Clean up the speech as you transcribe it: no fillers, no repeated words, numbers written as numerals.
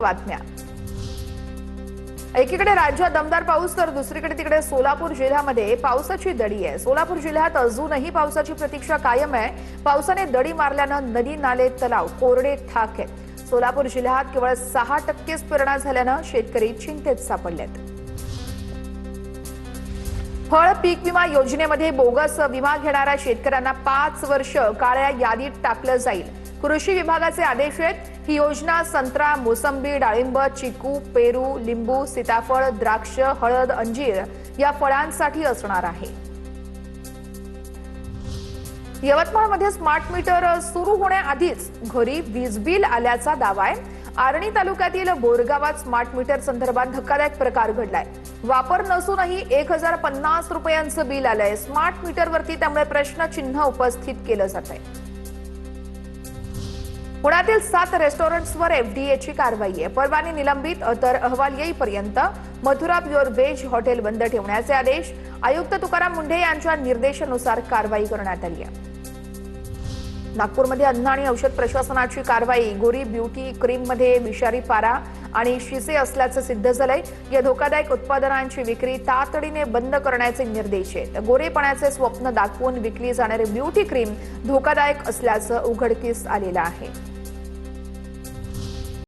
बातम्या। एकीकडे राज्यात दमदार पाऊस तर दुसरीकडे तिकडे सोलापूर जिल्ह्यामध्ये पावसाची दडी आहे। सोलापूर जिल्ह्यात अजूनही पावसाची प्रतीक्षा कायम आहे। पावसाने दडी मारल्यानं नदी नाले तलाव कोरडे ठाक आहेत। सोलापूर जिल्ह्यात केवळ 6% पेरण्या झाल्यानं शेतकरी चिंतेत सापडलेत। फळ पीक विमा योजनेमध्ये बोगस विमा घेणाऱ्या शेतकऱ्यांना 5 वर्ष काळ्या यादीत टाकलं जाईल। कृषी विभागाचे आदेश आहेत। ही योजना संत्रा, मोसंबी, डाळिंब, चिकू, पेरू, लिंबू, सीताफळ, द्राक्ष, हळद, अंजीर या फळांसाठी असणार आहे। यवतमाळमध्ये स्मार्ट मीटर सुरू होण्याआधीच घरी वीज बिल आल्याचा दावा आहे। आर्णी तालुक्यातील बोरगावात स्मार्ट मीटर संदर्भात धक्कादायक प्रकार घडलाय। वापर नसूनही 1050 रुपयांचं बिल आलंय स्मार्ट मीटरवरती, त्यामुळे प्रश्नचिन्ह उपस्थित केलं जात आहे। पुण्यातील 7 रेस्टॉरंट्सवर एफडीएची कारवाई आहे। परवाने निलंबित तर अहवाल येईपर्यंत मथुरा प्युअर व्हेज हॉटेल बंद ठेवण्याचे आदेश आयुक्त तुकाराम मुंढे यांच्या निर्देशानुसार कारवाई करण्यात आली आहे। नागपूरमध्ये अन्न आणि औषध प्रशासनाची कारवाई। गोरी ब्युटी क्रीममध्ये विषारी पारा आणि शिसे असल्याचं सिद्ध झालंय। या धोकादायक उत्पादनांची विक्री तातडीने बंद करण्याचे निर्देश आहेत। गोरेपणाचे स्वप्न दाखवून विकली जाणारी ब्युटी क्रीम धोकादायक असल्याचं उघडकीस आलेलं आहे।